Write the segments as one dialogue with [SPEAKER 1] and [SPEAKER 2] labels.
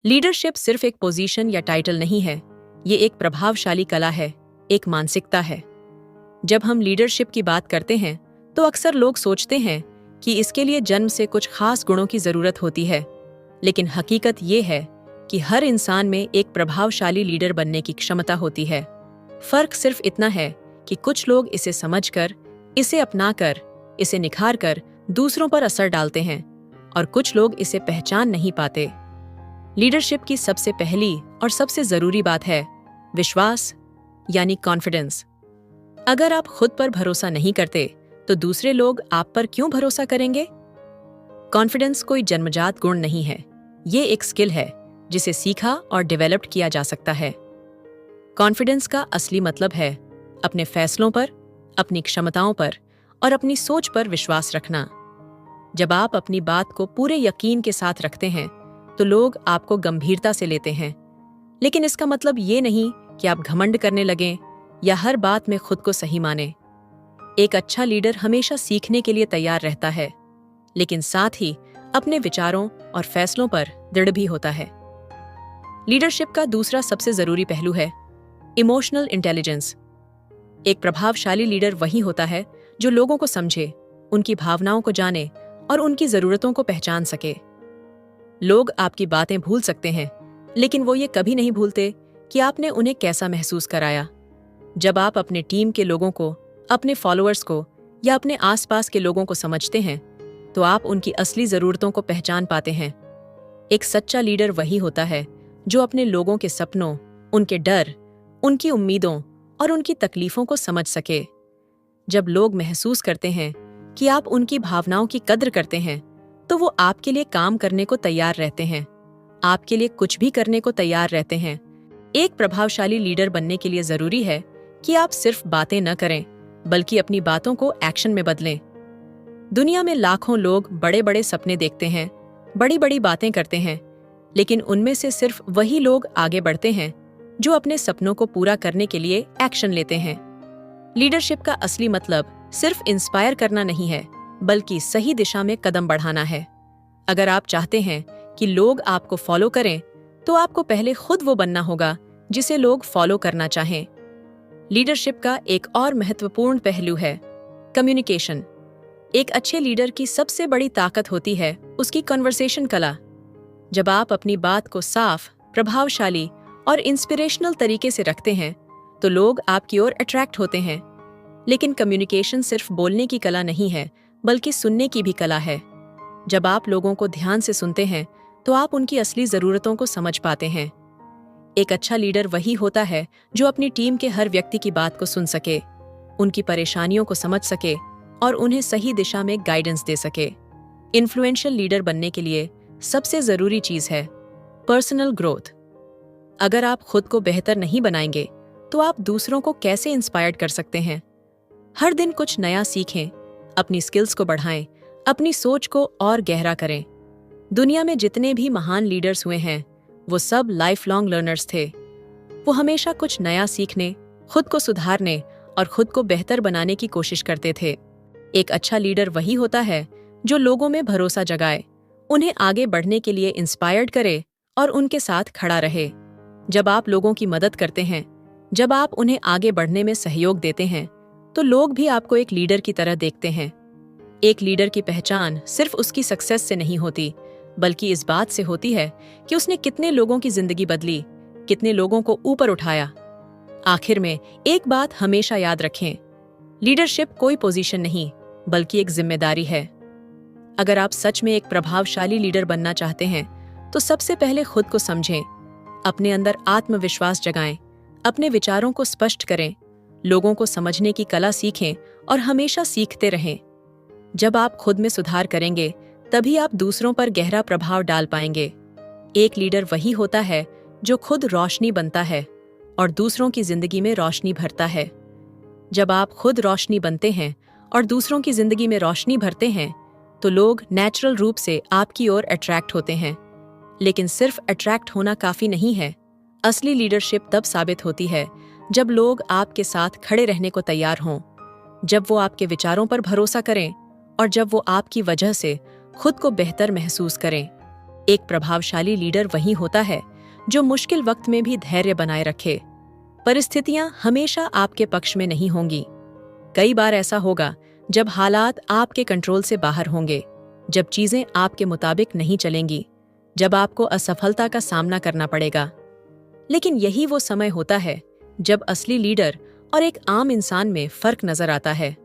[SPEAKER 1] Leadership सिर्फ एक position या टाइटल नहीं है, ये एक प्रभावशाली कला है, एक मानसिकता है। जब हम लीडरशिप की बात करते हैं तो अक्सर लोग सोचते हैं कि इसके लिए जन्म से कुछ खास गुणों की जरूरत होती है, लेकिन हकीकत ये है कि हर इंसान में एक प्रभावशाली लीडर बनने की क्षमता होती है। फर्क सिर्फ इतना है कि कुछ लोग इसे समझकर, इसे अपनाकर, इसे निखारकर दूसरों पर असर डालते हैं और कुछ लोग इसे पहचान नहीं पाते। लीडरशिप की सबसे पहली और सबसे जरूरी बात है विश्वास, यानी कॉन्फिडेंस। अगर आप खुद पर भरोसा नहीं करते तो दूसरे लोग आप पर क्यों भरोसा करेंगे? कॉन्फिडेंस कोई जन्मजात गुण नहीं है, ये एक स्किल है जिसे सीखा और डेवलप्ड किया जा सकता है। कॉन्फिडेंस का असली मतलब है अपने फैसलों पर, अपनी क्षमताओं पर और अपनी सोच पर विश्वास रखना। जब आप अपनी बात को पूरे यकीन के साथ रखते हैं तो लोग आपको गंभीरता से लेते हैं, लेकिन इसका मतलब ये नहीं कि आप घमंड करने लगें या हर बात में खुद को सही माने। एक अच्छा लीडर हमेशा सीखने के लिए तैयार रहता है, लेकिन साथ ही अपने विचारों और फैसलों पर दृढ़ भी होता है। लीडरशिप का दूसरा सबसे जरूरी पहलू है इमोशनल इंटेलिजेंस। एक प्रभावशाली लीडर वही होता है जो लोगों को समझे, उनकी भावनाओं को जाने और उनकी जरूरतों को पहचान सके। लोग आपकी बातें भूल सकते हैं, लेकिन वो ये कभी नहीं भूलते कि आपने उन्हें कैसा महसूस कराया। जब आप अपने टीम के लोगों को, अपने फॉलोअर्स को या अपने आसपास के लोगों को समझते हैं तो आप उनकी असली जरूरतों को पहचान पाते हैं। एक सच्चा लीडर वही होता है जो अपने लोगों के सपनों, उनके डर, उनकी उम्मीदों और उनकी तकलीफों को समझ सके। जब लोग महसूस करते हैं कि आप उनकी भावनाओं की कद्र करते हैं तो वो आपके लिए काम करने को तैयार रहते हैं, आपके लिए कुछ भी करने को तैयार रहते हैं। एक प्रभावशाली लीडर बनने के लिए जरूरी है कि आप सिर्फ बातें न करें, बल्कि अपनी बातों को एक्शन में बदलें। दुनिया में लाखों लोग बड़े बड़े सपने देखते हैं, बड़ी बड़ी बातें करते हैं, लेकिन उनमें से सिर्फ वही लोग आगे बढ़ते हैं जो अपने सपनों को पूरा करने के लिए एक्शन लेते हैं। लीडरशिप का असली मतलब सिर्फ इंस्पायर करना नहीं है, बल्कि सही दिशा में कदम बढ़ाना है। अगर आप चाहते हैं कि लोग आपको फॉलो करें, तो आपको पहले खुद वो बनना होगा जिसे लोग फॉलो करना चाहें। लीडरशिप का एक और महत्वपूर्ण पहलू है कम्युनिकेशन। एक अच्छे लीडर की सबसे बड़ी ताकत होती है उसकी कन्वर्सेशन कला। जब आप अपनी बात को साफ, प्रभावशाली और इंस्पिरेशनल तरीके से रखते हैं तो लोग आपकी ओर अट्रैक्ट होते हैं। लेकिन कम्युनिकेशन सिर्फ बोलने की कला नहीं है, बल्कि सुनने की भी कला है। जब आप लोगों को ध्यान से सुनते हैं तो आप उनकी असली जरूरतों को समझ पाते हैं। एक अच्छा लीडर वही होता है जो अपनी टीम के हर व्यक्ति की बात को सुन सके, उनकी परेशानियों को समझ सके और उन्हें सही दिशा में गाइडेंस दे सके। इन्फ्लुएंशियल लीडर बनने के लिए सबसे जरूरी चीज है पर्सनल ग्रोथ। अगर आप खुद को बेहतर नहीं बनाएंगे तो आप दूसरों को कैसे इंस्पायर कर सकते हैं? हर दिन कुछ नया सीखें, अपनी स्किल्स को बढ़ाएं, अपनी सोच को और गहरा करें। दुनिया में जितने भी महान लीडर्स हुए हैं वो सब लाइफ लॉन्ग लर्नर्स थे। वो हमेशा कुछ नया सीखने, खुद को सुधारने और खुद को बेहतर बनाने की कोशिश करते थे। एक अच्छा लीडर वही होता है जो लोगों में भरोसा जगाए, उन्हें आगे बढ़ने के लिए इंस्पायर्ड करे और उनके साथ खड़ा रहे। जब आप लोगों की मदद करते हैं, जब आप उन्हें आगे बढ़ने में सहयोग देते हैं, तो लोग भी आपको एक लीडर की तरह देखते हैं। एक लीडर की पहचान सिर्फ उसकी सक्सेस से नहीं होती, बल्कि इस बात से होती है कि उसने कितने लोगों की जिंदगी बदली, कितने लोगों को ऊपर उठाया। आखिर में एक बात हमेशा याद रखें, लीडरशिप कोई पोजीशन नहीं, बल्कि एक जिम्मेदारी है। अगर आप सच में एक प्रभावशाली लीडर बनना चाहते हैं तो सबसे पहले खुद को समझें, अपने अंदर आत्मविश्वास जगाएं, अपने विचारों को स्पष्ट करें, लोगों को समझने की कला सीखें और हमेशा सीखते रहें। जब आप खुद में सुधार करेंगे तभी आप दूसरों पर गहरा प्रभाव डाल पाएंगे। एक लीडर वही होता है जो खुद रोशनी बनता है और दूसरों की जिंदगी में रोशनी भरता है। जब आप खुद रोशनी बनते हैं और दूसरों की जिंदगी में रोशनी भरते हैं तो लोग नेचुरल रूप से आपकी ओर अट्रैक्ट होते हैं। लेकिन सिर्फ अट्रैक्ट होना काफी नहीं है। असली लीडरशिप तब साबित होती है जब लोग आपके साथ खड़े रहने को तैयार हों, जब वो आपके विचारों पर भरोसा करें और जब वो आपकी वजह से खुद को बेहतर महसूस करें। एक प्रभावशाली लीडर वही होता है जो मुश्किल वक्त में भी धैर्य बनाए रखे। परिस्थितियां हमेशा आपके पक्ष में नहीं होंगी। कई बार ऐसा होगा जब हालात आपके कंट्रोल से बाहर होंगे, जब चीजें आपके मुताबिक नहीं चलेंगी, जब आपको असफलता का सामना करना पड़ेगा। लेकिन यही वो समय होता है जब असली लीडर और एक आम इंसान में फर्क नजर आता है।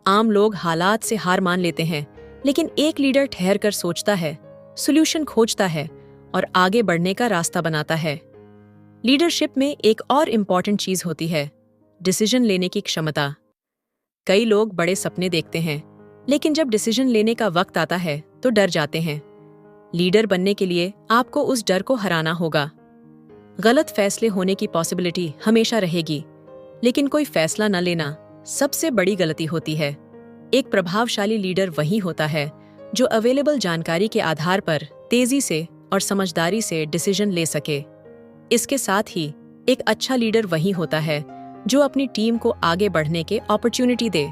[SPEAKER 1] आम लोग हालात से हार मान लेते हैं, लेकिन एक लीडर ठहर कर सोचता है, सॉल्यूशन खोजता है और आगे बढ़ने का रास्ता बनाता है। लीडरशिप में एक और इम्पॉर्टेंट चीज होती है, डिसीजन लेने की क्षमता। कई लोग बड़े सपने देखते हैं, लेकिन जब डिसीजन लेने का वक्त आता है तो डर जाते हैं। लीडर बनने के लिए आपको उस डर को हराना होगा। गलत फैसले होने की पॉसिबिलिटी हमेशा रहेगी, लेकिन कोई फैसला न लेना सबसे बड़ी गलती होती है। एक प्रभावशाली लीडर वही होता है जो अवेलेबल जानकारी के आधार पर तेजी से और समझदारी से डिसीजन ले सके। इसके साथ ही एक अच्छा लीडर वही होता है जो अपनी टीम को आगे बढ़ने के अपॉर्चुनिटी दे।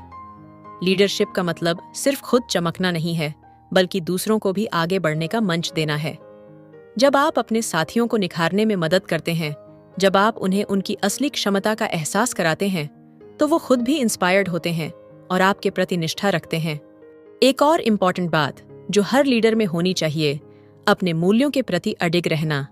[SPEAKER 1] लीडरशिप का मतलब सिर्फ खुद चमकना नहीं है, बल्कि दूसरों को भी आगे बढ़ने का मंच देना है। जब आप अपने साथियों को निखारने में मदद करते हैं, जब आप उन्हें उनकी असली क्षमता का एहसास कराते हैं, तो वो खुद भी इंस्पायर्ड होते हैं और आपके प्रति निष्ठा रखते हैं। एक और इम्पॉर्टेंट बात जो हर लीडर में होनी चाहिए, अपने मूल्यों के प्रति अडिग रहना।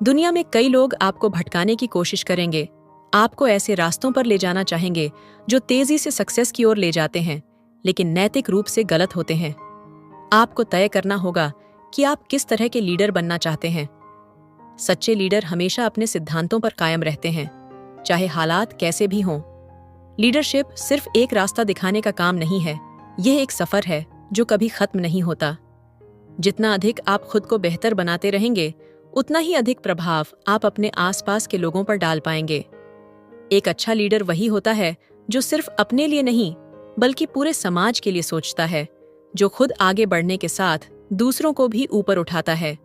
[SPEAKER 1] दुनिया में कई लोग आपको भटकाने की कोशिश करेंगे, आपको ऐसे रास्तों पर ले जाना चाहेंगे जो तेजी से सक्सेस की ओर ले जाते हैं, लेकिन नैतिक रूप से गलत होते हैं। आपको तय करना होगा कि आप किस तरह के लीडर बनना चाहते हैं। सच्चे लीडर हमेशा अपने सिद्धांतों पर कायम रहते हैं, चाहे हालात कैसे भी हों। लीडरशिप सिर्फ एक रास्ता दिखाने का काम नहीं है, यह एक सफर है जो कभी खत्म नहीं होता। जितना अधिक आप खुद को बेहतर बनाते रहेंगे, उतना ही अधिक प्रभाव आप अपने आसपास के लोगों पर डाल पाएंगे। एक अच्छा लीडर वही होता है जो सिर्फ अपने लिए नहीं, बल्कि पूरे समाज के लिए सोचता है, जो खुद आगे बढ़ने के साथ दूसरों को भी ऊपर उठाता है।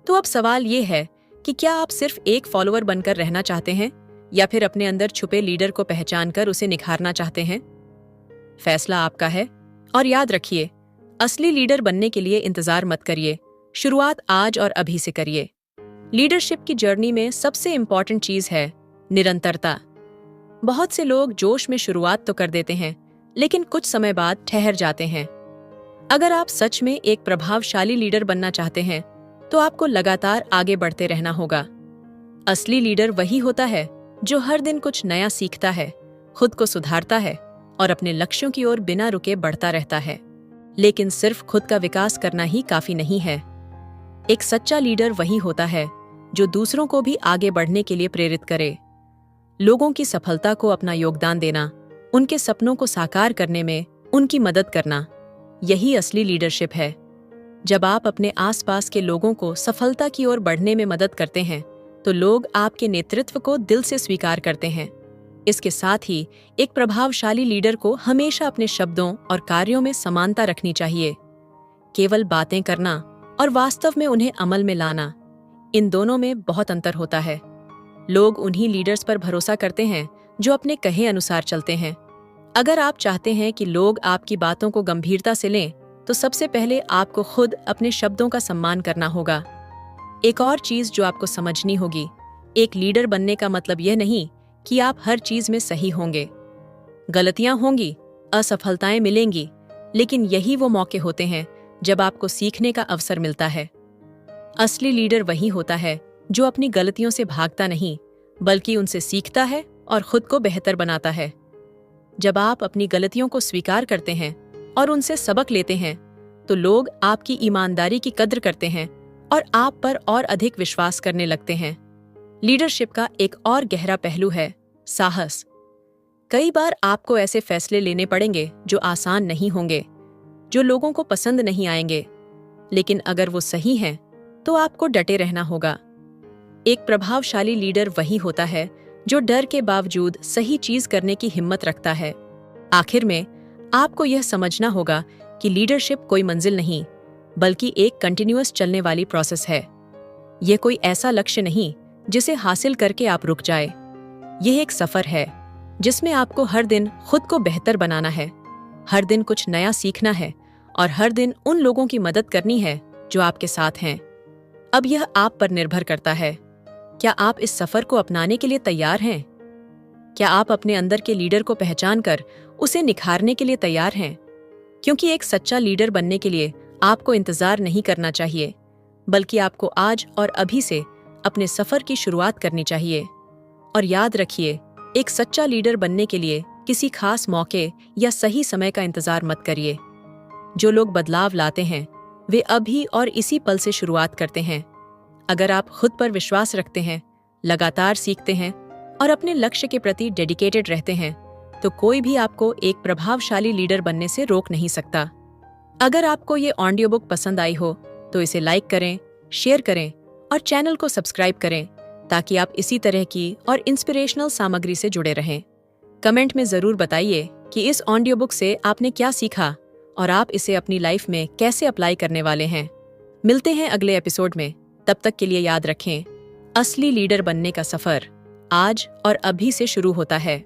[SPEAKER 1] तो अब सवाल ये है कि क्या आप सिर्फ एक फॉलोअर बनकर रहना चाहते हैं, या फिर अपने अंदर छुपे लीडर को पहचानकर उसे निखारना चाहते हैं? फैसला आपका है। और याद रखिए, असली लीडर बनने के लिए इंतजार मत करिए, शुरुआत आज और अभी से करिए। लीडरशिप की जर्नी में सबसे इंपॉर्टेंट चीज है निरंतरता। बहुत से लोग जोश में शुरुआत तो कर देते हैं, लेकिन कुछ समय बाद ठहर जाते हैं। अगर आप सच में एक प्रभावशाली लीडर बनना चाहते हैं, तो आपको लगातार आगे बढ़ते रहना होगा। असली लीडर वही होता है जो हर दिन कुछ नया सीखता है, खुद को सुधारता है और अपने लक्ष्यों की ओर बिना रुके बढ़ता रहता है। लेकिन सिर्फ खुद का विकास करना ही काफी नहीं है। एक सच्चा लीडर वही होता है जो दूसरों को भी आगे बढ़ने के लिए प्रेरित करे। लोगों की सफलता को अपना योगदान देना, उनके सपनों को साकार करने में उनकी मदद करना, यही असली लीडरशिप है। जब आप अपने आसपास के लोगों को सफलता की ओर बढ़ने में मदद करते हैं, तो लोग आपके नेतृत्व को दिल से स्वीकार करते हैं। इसके साथ ही एक प्रभावशाली लीडर को हमेशा अपने शब्दों और कार्यों में समानता रखनी चाहिए। केवल बातें करना और वास्तव में उन्हें अमल में लाना, इन दोनों में बहुत अंतर होता है। लोग उन्हीं लीडर्स पर भरोसा करते हैं जो अपने कहे अनुसार चलते हैं। अगर आप चाहते हैं कि लोग आपकी बातों को गंभीरता से लें, तो सबसे पहले आपको खुद अपने शब्दों का सम्मान करना होगा। एक और चीज जो आपको समझनी होगी, एक लीडर बनने का मतलब यह नहीं कि आप हर चीज में सही होंगे। गलतियां होंगी, असफलताएं मिलेंगी, लेकिन यही वो मौके होते हैं जब आपको सीखने का अवसर मिलता है। असली लीडर वही होता है जो अपनी गलतियों से भागता नहीं, बल्कि उनसे सीखता है और खुद को बेहतर बनाता है। जब आप अपनी गलतियों को स्वीकार करते हैं और उनसे सबक लेते हैं, तो लोग आपकी ईमानदारी की कद्र करते हैं और आप पर और अधिक विश्वास करने लगते हैं। लीडरशिप का एक और गहरा पहलू है साहस। कई बार आपको ऐसे फैसले लेने पड़ेंगे जो आसान नहीं होंगे, जो लोगों को पसंद नहीं आएंगे, लेकिन अगर वो सही हैं, तो आपको डटे रहना होगा। एक प्रभावशाली लीडर वही होता है जो डर के बावजूद सही चीज करने की हिम्मत रखता है। आखिर में आपको यह समझना होगा कि लीडरशिप कोई मंजिल नहीं, बल्कि एक कंटिन्यूअस चलने वाली प्रोसेस है। यह कोई ऐसा लक्ष्य नहीं जिसे हासिल करके आप रुक जाए। यह एक सफर है जिसमें आपको हर दिन खुद को बेहतर बनाना है, हर दिन कुछ नया सीखना है और हर दिन उन लोगों की मदद करनी है जो आपके साथ हैं। अब यह आप पर निर्भर करता है। क्या आप इस सफर को अपनाने के लिए तैयार हैं? क्या आप अपने अंदर के लीडर को पहचान कर उसे निखारने के लिए तैयार हैं? क्योंकि एक सच्चा लीडर बनने के लिए आपको इंतजार नहीं करना चाहिए, बल्कि आपको आज और अभी से अपने सफर की शुरुआत करनी चाहिए। और याद रखिए, एक सच्चा लीडर बनने के लिए किसी खास मौके या सही समय का इंतजार मत करिए। जो लोग बदलाव लाते हैं वे अभी और इसी पल से शुरुआत करते हैं। अगर आप खुद पर विश्वास रखते हैं, लगातार सीखते हैं और अपने लक्ष्य के प्रति डेडिकेटेड रहते हैं, तो कोई भी आपको एक प्रभावशाली लीडर बनने से रोक नहीं सकता। अगर आपको ये ऑडियो बुक पसंद आई हो तो इसे लाइक करें, शेयर करें और चैनल को सब्सक्राइब करें, ताकि आप इसी तरह की और इंस्पिरेशनल सामग्री से जुड़े रहें। कमेंट में ज़रूर बताइए कि इस ऑडियो बुक से आपने क्या सीखा और आप इसे अपनी लाइफ में कैसे अप्लाई करने वाले हैं। मिलते हैं अगले एपिसोड में। तब तक के लिए याद रखें, असली लीडर बनने का सफर आज और अभी से शुरू होता है।